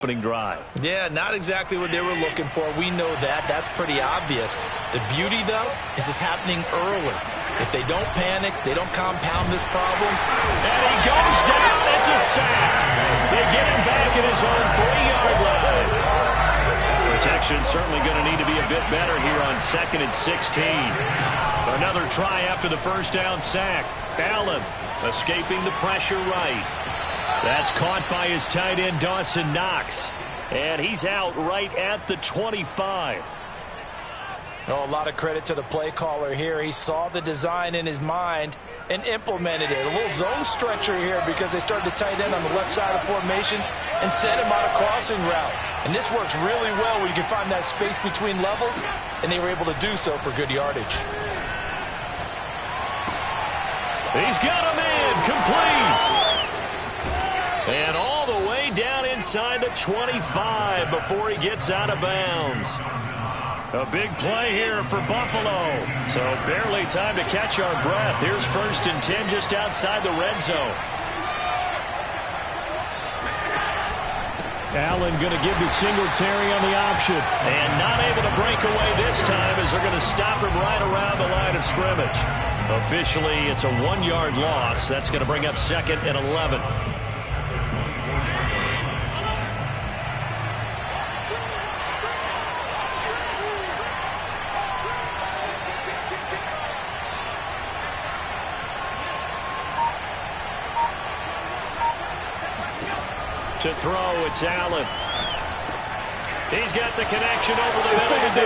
opening drive. Yeah, not exactly what they were looking for. We know that. That's pretty obvious. The beauty, though, is it's happening early. If they don't panic, they don't compound this problem. And he goes down. It's a sack. They get him back at his own 3-yard line. Protection certainly going to need to be a bit better here on 2nd and 16. Another try after the first down sack. Allen escaping the pressure right. That's caught by his tight end, Dawson Knox. And he's out right at the 25. Oh, a lot of credit to the play caller here. He saw the design in his mind and implemented it. A little zone stretcher here because they started the tight end on the left side of the formation and sent him on a crossing route. And this works really well where you can find that space between levels, and they were able to do so for good yardage. He's got him in, complete. And all the way down inside the 25 before he gets out of bounds. A big play here for Buffalo. So barely time to catch our breath. Here's 1st and 10 just outside the red zone. Allen going to give to Singletary on the option. And not able to break away this time as they're going to stop him right around the line of scrimmage. Officially, it's a 1-yard loss. That's going to bring up 2nd and 11. To throw, it's Allen. He's got the connection over the middle to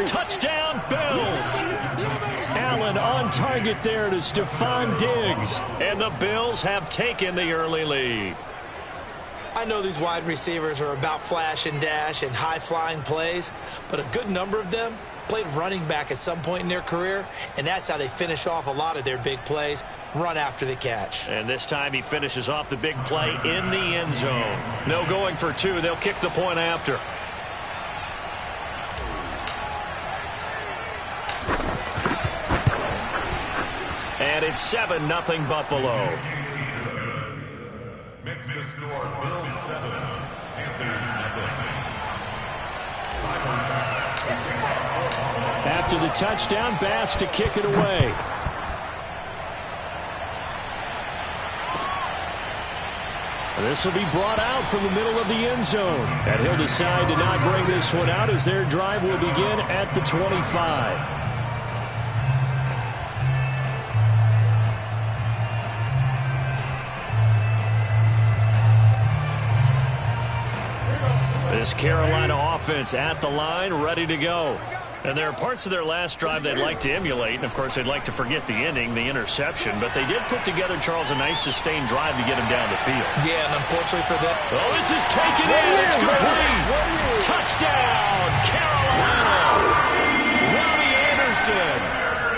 Diggs. Touchdown, Bills. Allen on target there to Stephon Diggs. And the Bills have taken the early lead. I know these wide receivers are about flash and dash and high-flying plays, but a good number of them played running back at some point in their career, and that's how they finish off a lot of their big plays, run after the catch. And this time he finishes off the big play in the end zone. No going for 2. They'll kick the point after. And it's 7-0 Buffalo. Makes the score Bills 7, Panthers 0. After the touchdown, Bass to kick it away. This will be brought out from the middle of the end zone. And he'll decide to not bring this one out as their drive will begin at the 25. This Carolina offense at the line, ready to go. And there are parts of their last drive they'd like to emulate. And, of course, they'd like to forget the ending, the interception. But they did put together, Charles, a nice sustained drive to get him down the field. Yeah, and unfortunately for them. Oh, this is taken in. It's complete. Touchdown, Carolina. Robbie Anderson,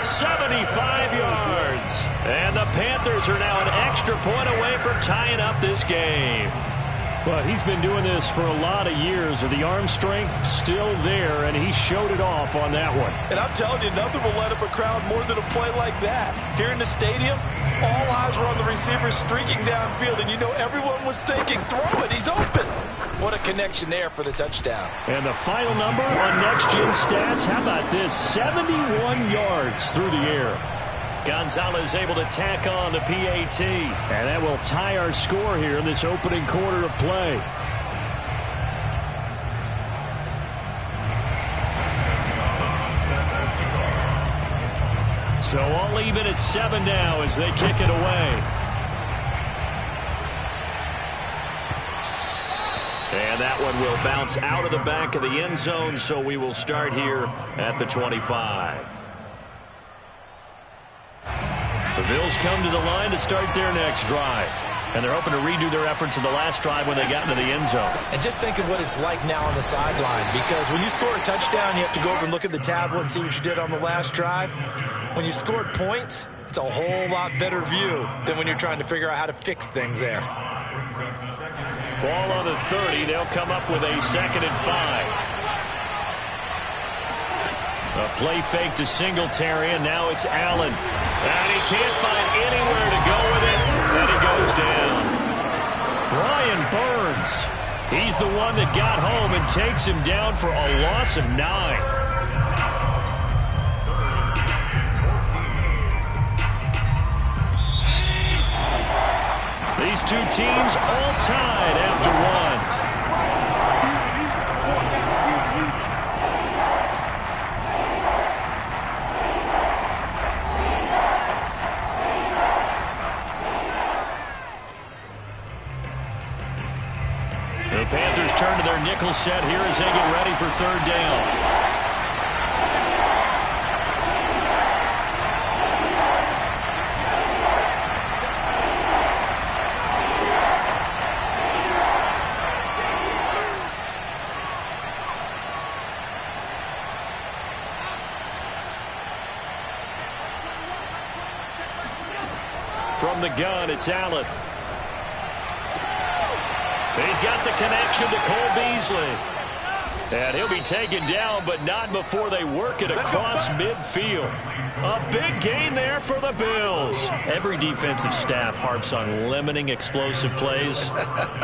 75 yards. And the Panthers are now an extra point away from tying up this game. But he's been doing this for a lot of years, and the arm strength still there, and he showed it off on that one. And I'm telling you, nothing will light up a crowd more than a play like that. Here in the stadium, all eyes were on the receiver streaking downfield, and you know everyone was thinking, throw it, he's open. What a connection there for the touchdown. And the final number on Next Gen Stats, how about this? 71 yards through the air. Gonzalez able to tack on the PAT. And that will tie our score here in this opening quarter of play. So all even at 7 now as they kick it away. And that one will bounce out of the back of the end zone, so we will start here at the 25. The Bills come to the line to start their next drive. And they're hoping to redo their efforts in the last drive when they got into the end zone. And just think of what it's like now on the sideline, because when you score a touchdown, you have to go over and look at the tablet and see what you did on the last drive. When you scored points, it's a whole lot better view than when you're trying to figure out how to fix things there. Ball on the 30. They'll come up with a 2nd and 5. A play fake to Singletary, and now it's Allen. And he can't find anywhere to go with it, and he goes down. Brian Burns He's the one that got home and takes him down for a loss of 9. These two teams all tied after one. The Panthers turn to their nickel set here as they get ready for third down. From the gun, it's Allen. He's got the connection to Cole Beasley. And he'll be taken down, but not before they work it across midfield. A big gain there for the Bills. Every defensive staff harps on limiting explosive plays.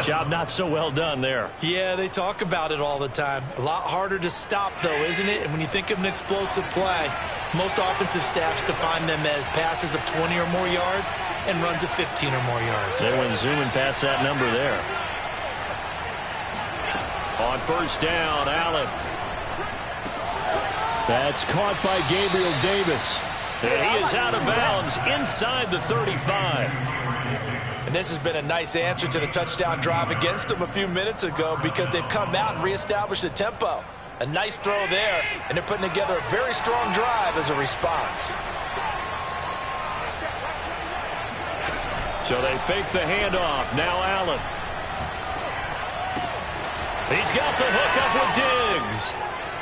Job not so well done there. Yeah, they talk about it all the time. A lot harder to stop, though, isn't it? And when you think of an explosive play, most offensive staffs define them as passes of 20 or more yards and runs of 15 or more yards. They went zooming past that number there. On first down, Allen. That's caught by Gabriel Davis. And he is out of bounds inside the 35. And this has been a nice answer to the touchdown drive against them a few minutes ago because they've come out and reestablished the tempo. A nice throw there, and they're putting together a very strong drive as a response. So they fake the handoff. Now Allen. He's got the hook up with Diggs.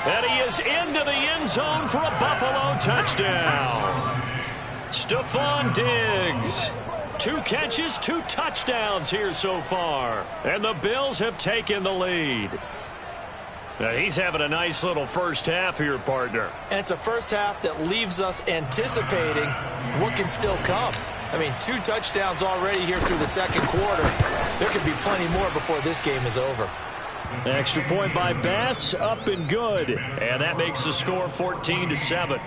And he is into the end zone for a Buffalo touchdown. Stephon Diggs. 2 catches, 2 touchdowns here so far. And the Bills have taken the lead. Now he's having a nice little first half here, partner. And it's a first half that leaves us anticipating what can still come. I mean, 2 touchdowns already here through the second quarter. There could be plenty more before this game is over. Extra point by Bass, up and good. And that makes the score 14-7.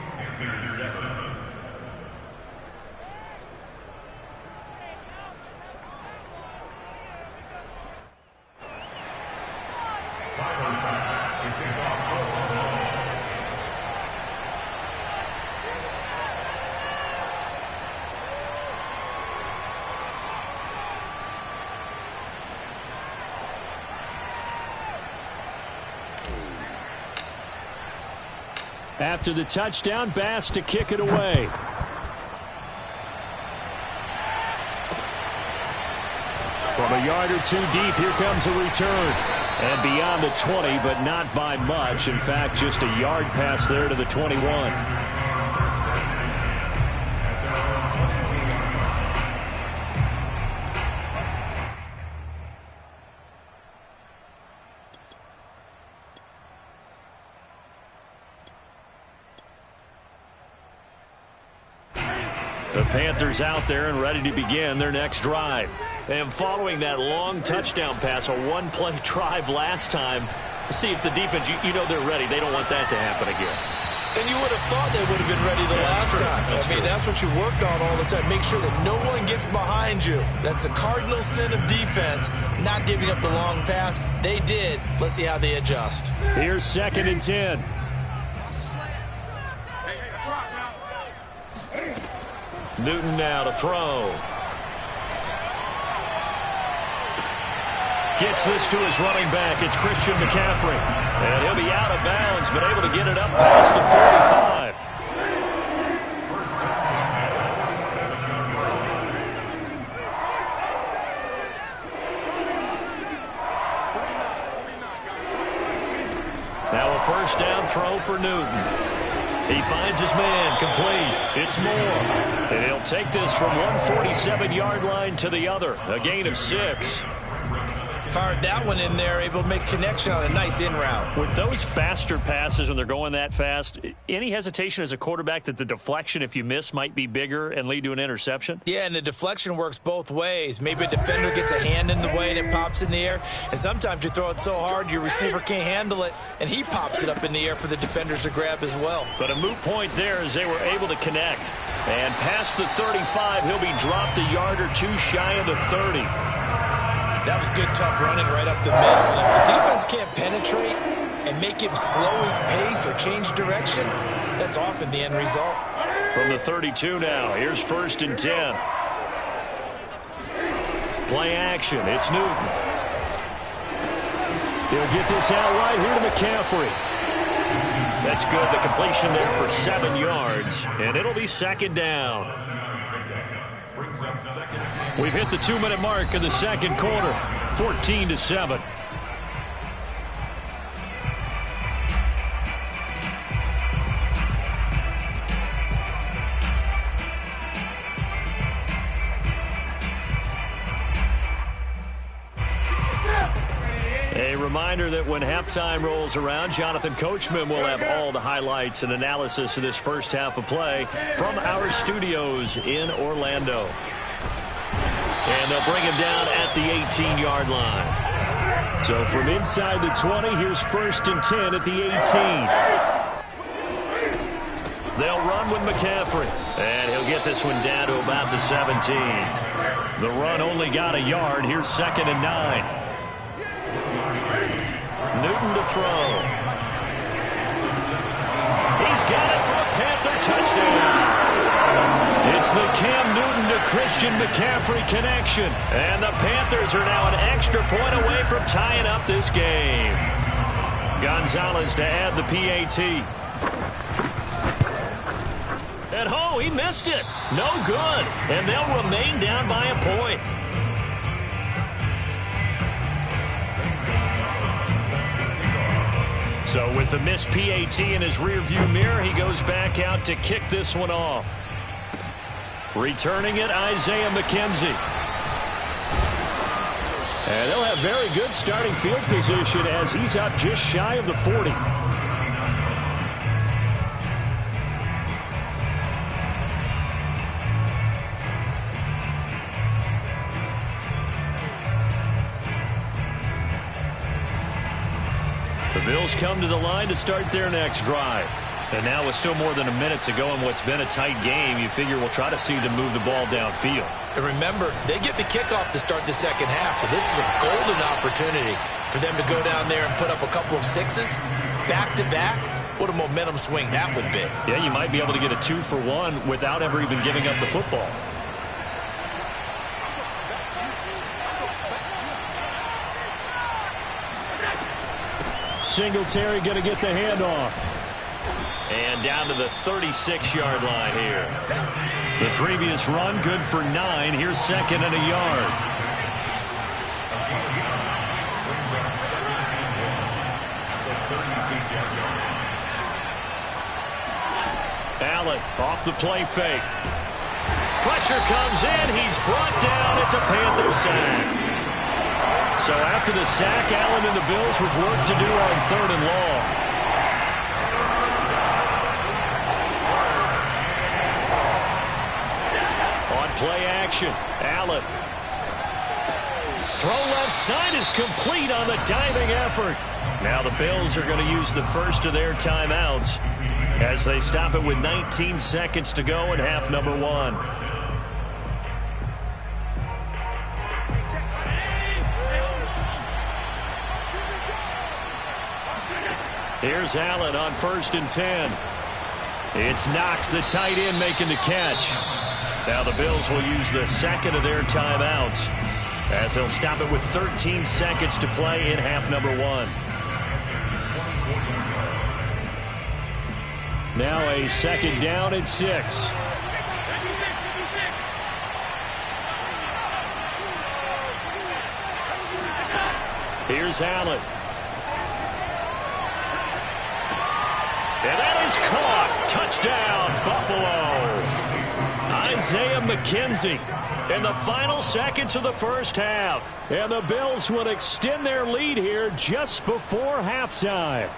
After the touchdown, Bass to kick it away. From a yard or 2 deep, here comes a return. And beyond the 20, but not by much. In fact, just a yard pass there to the 21. The Panthers out there and ready to begin their next drive. And following that long touchdown pass, a 1-play drive last time, see if the defense, you know they're ready. They don't want that to happen again. And you would have thought they would have been ready the last time. That's what you work on all the time. Make sure that no one gets behind you. That's the cardinal sin of defense, not giving up the long pass. They did. Let's see how they adjust. Here's 2nd and 10. Newton now to throw. Gets this to his running back. It's Christian McCaffrey. And he'll be out of bounds, but able to get it up past the 45. Now a first down throw for Newton. He finds his man, complete. It's Moore. And he'll take this from 147-yard line to the other. A gain of 6. Fired that one in there, able to make connection on a nice in route. With those faster passes when they're going that fast, any hesitation as a quarterback that the deflection, if you miss, might be bigger and lead to an interception? Yeah, and the deflection works both ways. Maybe a defender gets a hand in the way and it pops in the air, and sometimes you throw it so hard your receiver can't handle it, and he pops it up in the air for the defenders to grab as well. But a moot point there as they were able to connect. And past the 35, he'll be dropped a yard or two shy of the 30. That was good, tough running right up the middle. And if the defense can't penetrate and make him slow his pace or change direction, that's often the end result. From the 32 now, here's 1st and 10. Play action, it's Newton. He'll get this out right here to McCaffrey. That's good, the completion there for 7 yards, and it'll be 2nd down. We've hit the 2-minute mark in the 2nd quarter, 14-7. A reminder that when halftime rolls around, Jonathan Coachman will have all the highlights and analysis of this first half of play from our studios in Orlando. And they'll bring him down at the 18-yard line. So from inside the 20, here's 1st and 10 at the 18. They'll run with McCaffrey. And he'll get this one down to about the 17. The run only got a yard. Here's 2nd and 9. Newton to throw. He's got it for a Panther touchdown. It's the Cam Newton to Christian McCaffrey connection. And the Panthers are now an extra point away from tying up this game. Gonzalez to add the PAT. And oh, he missed it. No good. And they'll remain down by a point. So with the missed PAT in his rearview mirror, he goes back out to kick this one off. Returning it, Isaiah McKenzie. And they'll have very good starting field position as he's up just shy of the 40. The Bills come to the line to start their next drive. And now with still more than a minute to go in what's been a tight game, you figure we'll try to see them move the ball downfield. And remember, they get the kickoff to start the second half, so this is a golden opportunity for them to go down there and put up a couple of sixes back-to-back. What a momentum swing that would be. Yeah, you might be able to get a 2-for-1 without ever even giving up the football. Singletary going to get the handoff. And down to the 36-yard line here. The previous run, good for 9. Here's 2nd and a yard. Allen off the play fake. Pressure comes in. He's brought down. It's a Panther sack. So after the sack, Allen and the Bills with work to do on 3rd and long. Play action. Allen. Throw left side is complete on the diving effort. Now the Bills are going to use the first of their timeouts as they stop it with 19 seconds to go in half number 1. Here's Allen on 1st and 10. It's Knox, the tight end, making the catch. Now the Bills will use the second of their timeouts as they'll stop it with 13 seconds to play in half number 1. Now a 2nd down and 6. Here's Allen. And that is caught. Touchdown, Buffalo. Isaiah McKenzie in the final seconds of the first half. And the Bills will extend their lead here just before halftime.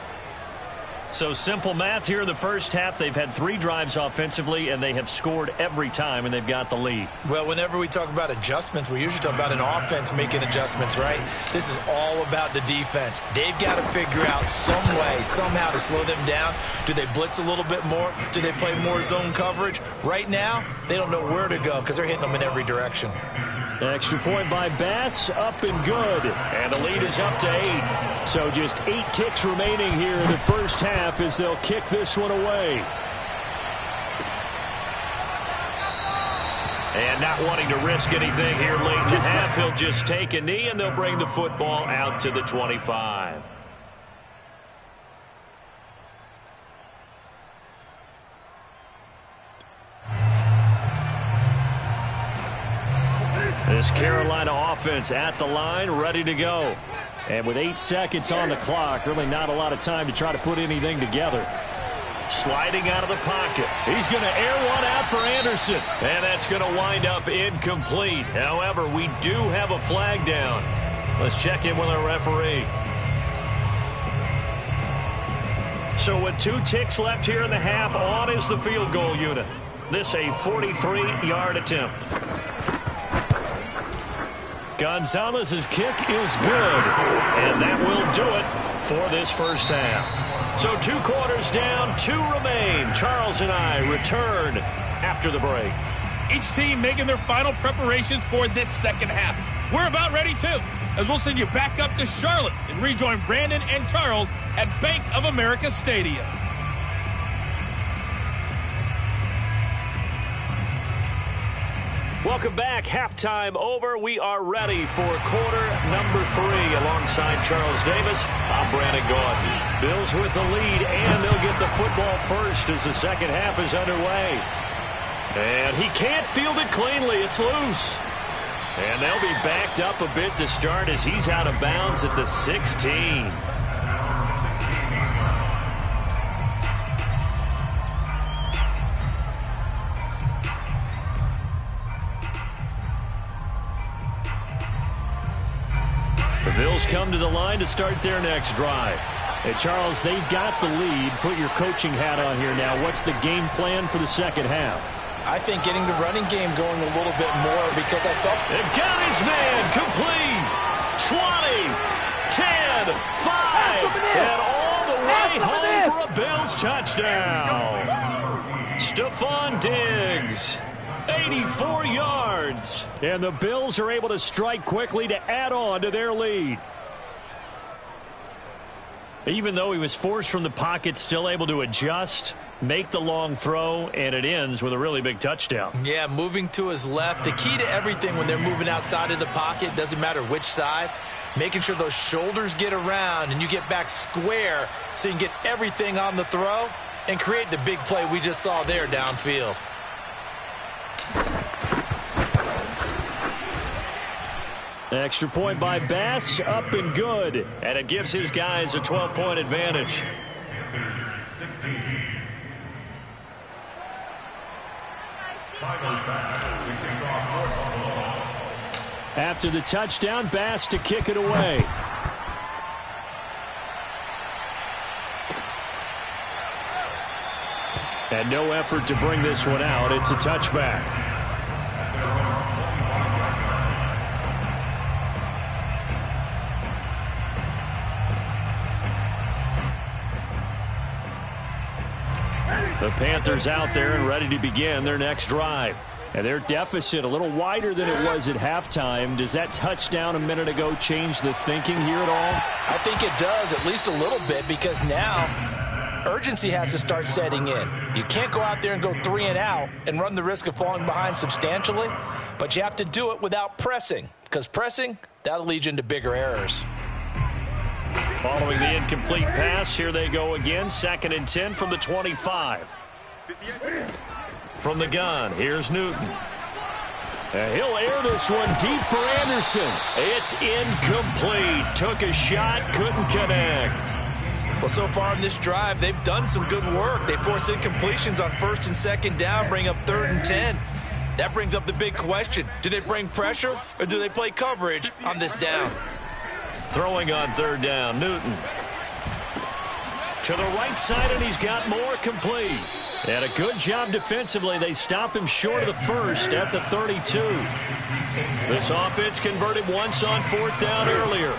So simple math here in the first half. They've had 3 drives offensively, and they have scored every time, and they've got the lead. Well, whenever we talk about adjustments, we usually talk about an offense making adjustments, right? This is all about the defense. They've got to figure out some way, somehow to slow them down. Do they blitz a little bit more? Do they play more zone coverage? Right now, they don't know where to go because they're hitting them in every direction. Extra point by Bass, up and good. And the lead is up to 8. So just 8 ticks remaining here in the first half as they'll kick this one away. And not wanting to risk anything here late in the half, he'll just take a knee, and they'll bring the football out to the 25. This Carolina offense at the line, ready to go. And with 8 seconds on the clock, really not a lot of time to try to put anything together. Sliding out of the pocket. He's going to air one out for Anderson. And that's going to wind up incomplete. However, we do have a flag down. Let's check in with our referee. So with 2 ticks left here in the half, on is the field goal unit. This a 43-yard attempt. Gonzalez's kick is good, and that will do it for this first half. So 2 quarters down, 2 remain. Charles and I return after the break. Each team making their final preparations for this second half. We're about ready too, as we'll send you back up to Charlotte and rejoin Brandon and Charles at Bank of America Stadium. Welcome back. Halftime over. We are ready for quarter number 3. Alongside Charles Davis, I'm Brandon Gaudin. Bills with the lead, and they'll get the football first as the second half is underway. And he can't field it cleanly. It's loose. And they'll be backed up a bit to start as he's out of bounds at the 16. The Bills come to the line to start their next drive. Hey, Charles, they've got the lead. Put your coaching hat on here now. What's the game plan for the second half? I think getting the running game going a little bit more because I thought... They've got his man complete. 20, 10, 5, and all the way home for a Bills touchdown. Stephon Diggs. 84 yards. And the Bills are able to strike quickly to add on to their lead. Even though he was forced from the pocket, still able to adjust, make the long throw, and it ends with a really big touchdown. Yeah, moving to his left. The key to everything when they're moving outside of the pocket, doesn't matter which side, making sure those shoulders get around and you get back square so you can get everything on the throw and create the big play we just saw there downfield. Extra point by Bass, up and good. And it gives his guys a 12-point advantage. 16. After the touchdown, Bass to kick it away. And no effort to bring this one out. It's a touchback. The Panthers out there and ready to begin their next drive. And their deficit a little wider than it was at halftime. Does that touchdown a minute ago change the thinking here at all? I think it does, at least a little bit, because now urgency has to start setting in. You can't go out there and go 3 and out and run the risk of falling behind substantially, but you have to do it without pressing, because pressing, that'll lead you into bigger errors. Following the incomplete pass, here they go again. 2nd and 10 from the 25. From the gun, here's Newton. And he'll air this one deep for Anderson. It's incomplete. Took a shot, couldn't connect. Well, so far in this drive, they've done some good work. They force incompletions on 1st and 2nd down, bring up 3rd and 10. That brings up the big question. Do they bring pressure or do they play coverage on this down? Throwing on third down, Newton. To the right side, and he's got more complete. And a good job defensively. They stop him short of the first at the 32. This offense converted once on fourth down earlier.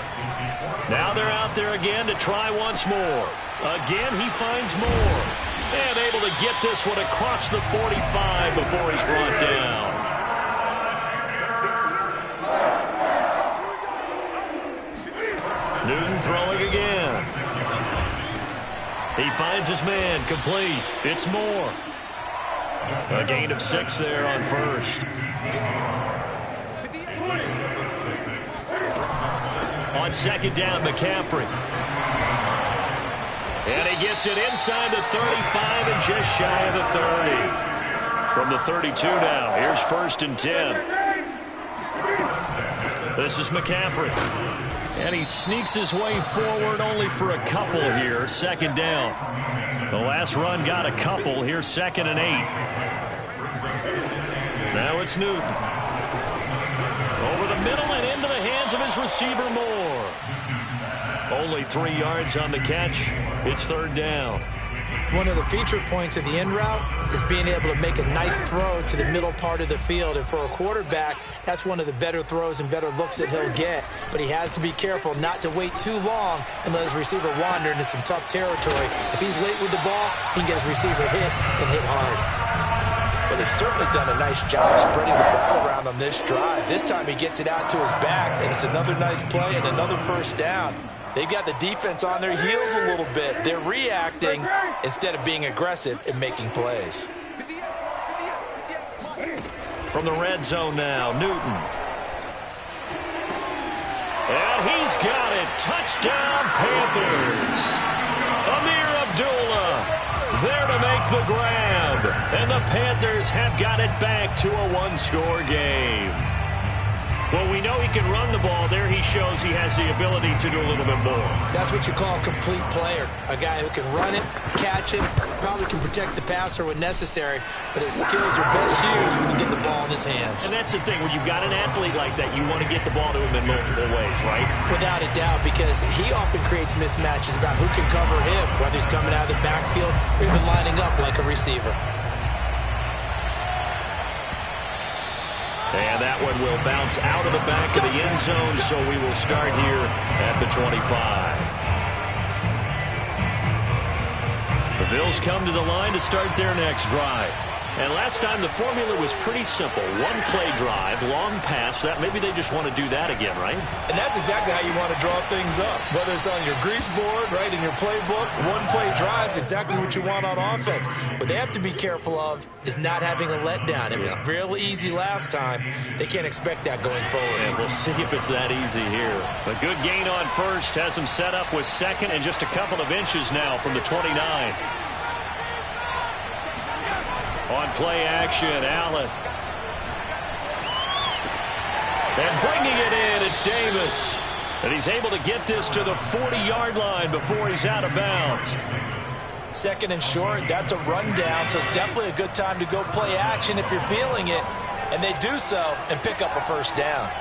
Now they're out there again to try once more. Again, he finds more. And able to get this one across the 45 before he's brought down. Newton throwing again. He finds his man, complete. It's Moore. A gain of 6 there on first. On second down, McCaffrey. And he gets it inside the 35 and just shy of the 30. From the 32 now, here's first and 10. This is McCaffrey. And he sneaks his way forward only for a couple here. Second down. The last run got a couple. Here's second and 8. Now it's Newton. Over the middle and into the hands of his receiver, Moore. Only 3 yards on the catch. It's third down. One of the feature points of the end route is being able to make a nice throw to the middle part of the field. And for a quarterback, that's one of the better throws and better looks that he'll get. But he has to be careful not to wait too long and let his receiver wander into some tough territory. If he's late with the ball, he can get his receiver hit and hit hard. Well, they've certainly done a nice job spreading the ball around on this drive. This time he gets it out to his back, and it's another nice play and another first down. They've got the defense on their heels a little bit. They're reacting instead of being aggressive and making plays. From the red zone now, Newton. And he's got it. Touchdown, Panthers. Amir Abdullah there to make the grab. And the Panthers have got it back to a one-score game. Well, we know he can run the ball. There he shows he has the ability to do a little bit more. That's what you call a complete player. A guy who can run it, catch it, probably can protect the passer when necessary, but his skills are best used when you get the ball in his hands. And that's the thing. When you've got an athlete like that, you want to get the ball to him in multiple ways, right? Without a doubt, because he often creates mismatches about who can cover him, whether he's coming out of the backfield or even lining up like a receiver. And that one will bounce out of the back of the end zone, so we will start here at the 25. The Bills come to the line to start their next drive. And last time the formula was pretty simple. One play drive, long pass. That maybe they just want to do that again, right? And that's exactly how you want to draw things up. Whether it's on your grease board, right, in your playbook, one play drive's exactly what you want on offense. What they have to be careful of is not having a letdown. It was real easy last time. They can't expect that going forward. And we'll see if it's that easy here. A good gain on first has them set up with second and just a couple of inches now from the 29. On play action, Allen. And bringing it in, it's Davis. And he's able to get this to the 40-yard line before he's out of bounds. Second and short, that's a rundown, so it's definitely a good time to go play action if you're feeling it. And they do so and pick up a first down.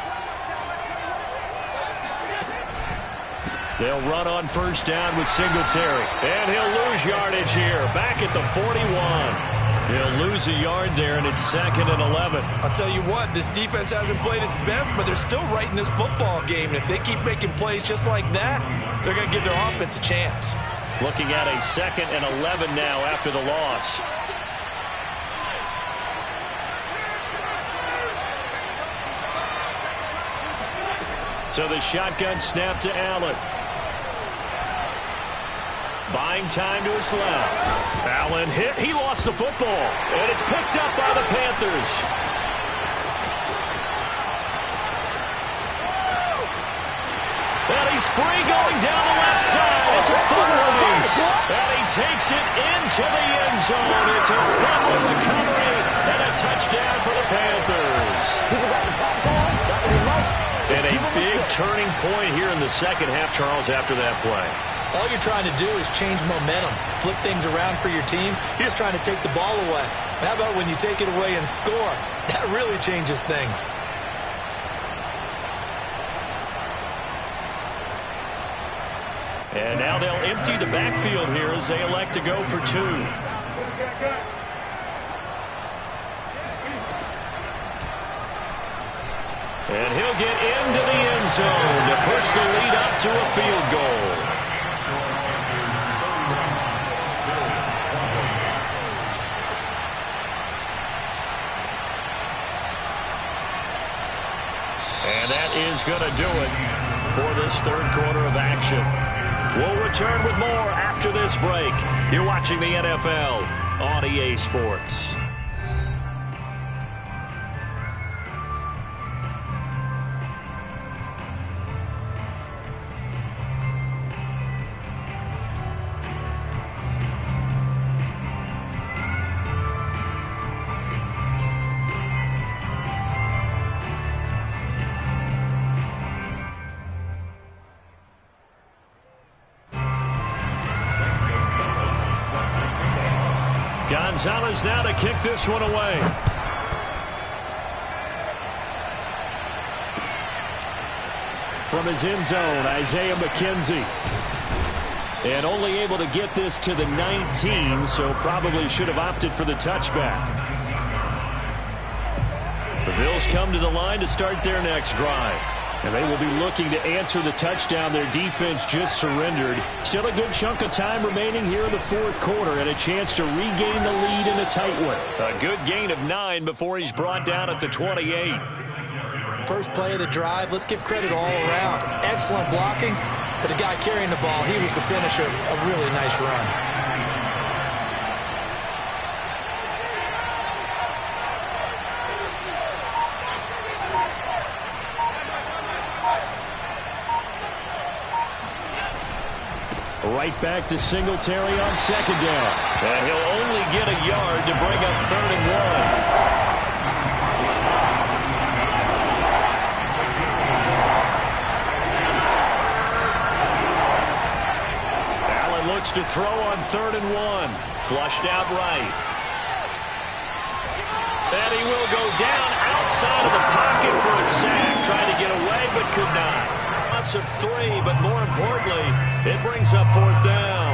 They'll run on first down with Singletary. And he'll lose yardage here, back at the 41. He'll lose a yard there, and it's second and 11. I'll tell you what, this defense hasn't played its best, but they're still right in this football game. And if they keep making plays just like that, they're going to give their offense a chance. Looking at a second and 11 now after the loss. So the shotgun snap to Allen. Buying time to his left. Allen hit. He lost the football. And it's picked up by the Panthers. And he's free going down the left side. It's a foot race. And he takes it into the end zone. It's a fumble recovery and a touchdown for the Panthers. And a big turning point here in the second half, Charles, after that play. All you're trying to do is change momentum, flip things around for your team. You're just trying to take the ball away. How about when you take it away and score? That really changes things. And now they'll empty the backfield here as they elect to go for 2. And he'll get into the end zone to push the lead up to a field goal. And that is going to do it for this third quarter of action. We'll return with more after this break. You're watching the NFL on EA Sports. Gonzalez now to kick this one away. From his end zone, Isaiah McKenzie. And only able to get this to the 19, so probably should have opted for the touchback. The Bills come to the line to start their next drive. And they will be looking to answer the touchdown their defense just surrendered. Still a good chunk of time remaining here in the fourth quarter and a chance to regain the lead in a tight one. A good gain of 9 before he's brought down at the 28. First play of the drive, let's give credit all around. Excellent blocking, but the guy carrying the ball, he was the finisher. A really nice run. Right back to Singletary on second down. And he'll only get a yard to bring up 3rd and 1. Allen looks to throw on 3rd and 1. Flushed out right. And he will go down outside of the pocket for a sack. Trying to get away, but could not. Loss of 3, but more importantly, it brings up 4th down.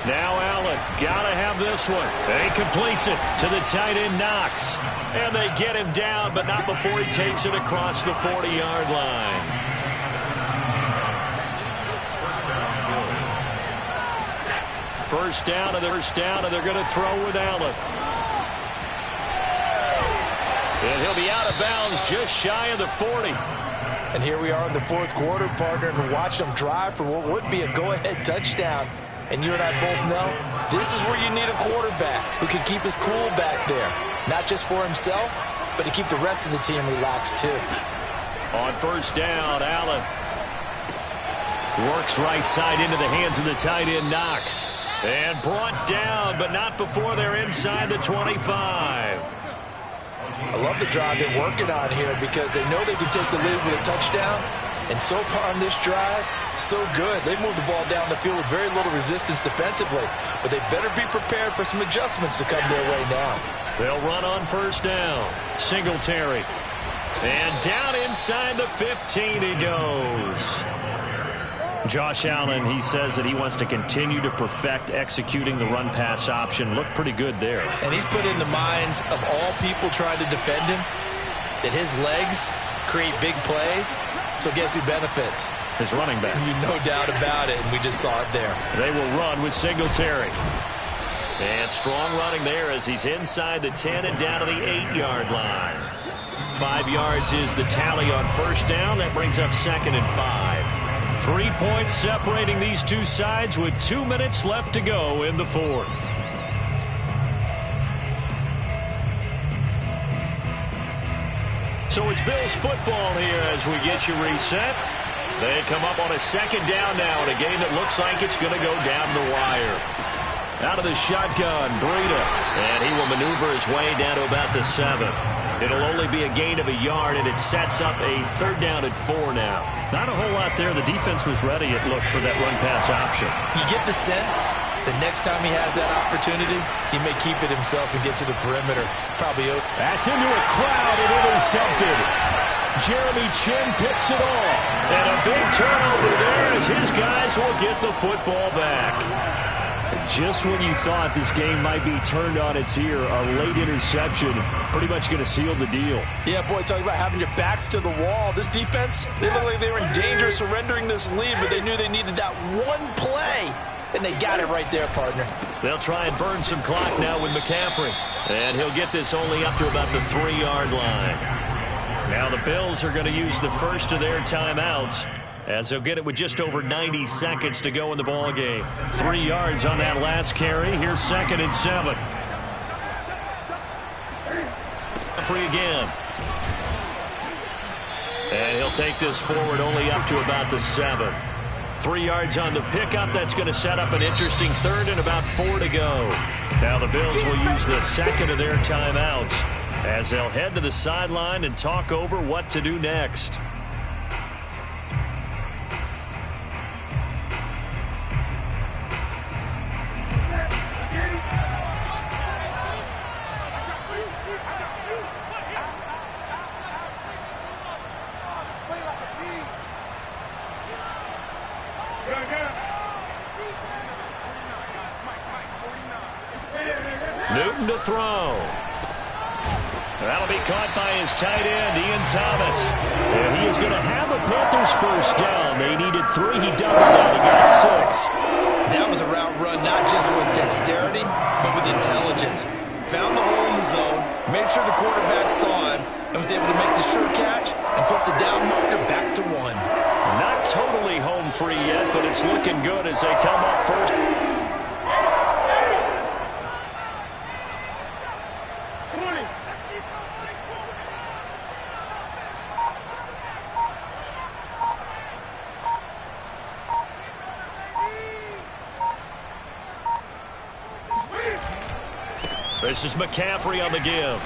Now Allen, gotta have this one. And he completes it to the tight end Knox. And they get him down, but not before he takes it across the 40-yard line. First down, and they're going to throw with Allen. And he'll be out of bounds just shy of the 40. And here we are in the fourth quarter, partner, and watch them drive for what would be a go-ahead touchdown. And you and I both know this is where you need a quarterback who can keep his cool back there. Not just for himself, but to keep the rest of the team relaxed too. On first down, Allen works right side into the hands of the tight end Knox. And brought down, but not before they're inside the 25. I love the drive they're working on here because they know they can take the lead with a touchdown. And so far on this drive, so good. They moved the ball down the field with very little resistance defensively. But they better be prepared for some adjustments to come their way now. They'll run on first down. Singletary. And down inside the 15 he goes. Josh Allen, he says that he wants to continue to perfect executing the run-pass option. Looked pretty good there. And he's put in the minds of all people trying to defend him that his legs create big plays. So guess who benefits? His running back. No doubt about it, and we just saw it there. They will run with Singletary. And strong running there as he's inside the 10 and down to the 8-yard line. 5 yards is the tally on first down. That brings up 2nd and 5. 3 points separating these two sides with 2 minutes left to go in the fourth. So it's Bills football here as we get you reset. They come up on a second down now in a game that looks like it's going to go down the wire. Out of the shotgun, Breida. And he will maneuver his way down to about the 7. It'll only be a gain of a yard, and it sets up a 3rd down and 4 now. Not a whole lot there. The defense was ready, it looked, for that run-pass option. You get the sense the next time he has that opportunity, he may keep it himself and get to the perimeter. Probably. That's into a crowd and intercepted. Jeremy Chinn picks it off. And a big turnover there as his guys will get the football back. Just when you thought this game might be turned on its ear, a late interception pretty much going to seal the deal. Yeah, boy, talking about having your backs to the wall. This defense, they look like they were in danger of surrendering this lead, but they knew they needed that one play. And they got it right there, partner. They'll try and burn some clock now with McCaffrey. And he'll get this only up to about the 3-yard line. Now the Bills are going to use the first of their timeouts, as they'll get it with just over 90 seconds to go in the ballgame. 3 yards on that last carry. Here's 2nd and 7. Free again. And he'll take this forward only up to about the 7. 3 yards on the pickup. That's going to set up an interesting 3rd and about 4 to go. Now the Bills will use the second of their timeouts as they'll head to the sideline and talk over what to do next. Newton to throw. That'll be caught by his tight end, Ian Thomas. And he is going to have a Panthers first down. They needed 3. He doubled that. He got 6. That was a route run, not just with dexterity, but with intelligence. Found the hole in the zone, made sure the quarterback saw him, and was able to make the sure catch and put the down marker back to 1. Not totally home free yet, but it's looking good as they come up first. This is McCaffrey on the give.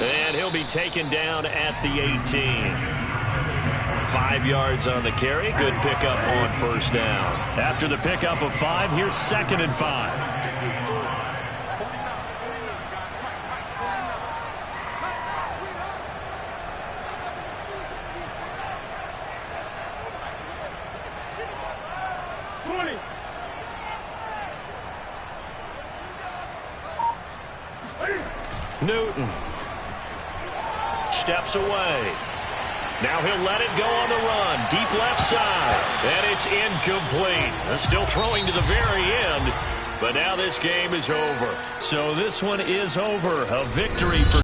And he'll be taken down at the 18. 5 yards on the carry. Good pickup on first down. After the pickup of 5, here's 2nd and 5. Newton steps away. Now he'll let it go on the run. Deep left side. And it's incomplete. They're still throwing to the very end. But now this game is over. So this one is over. A victory for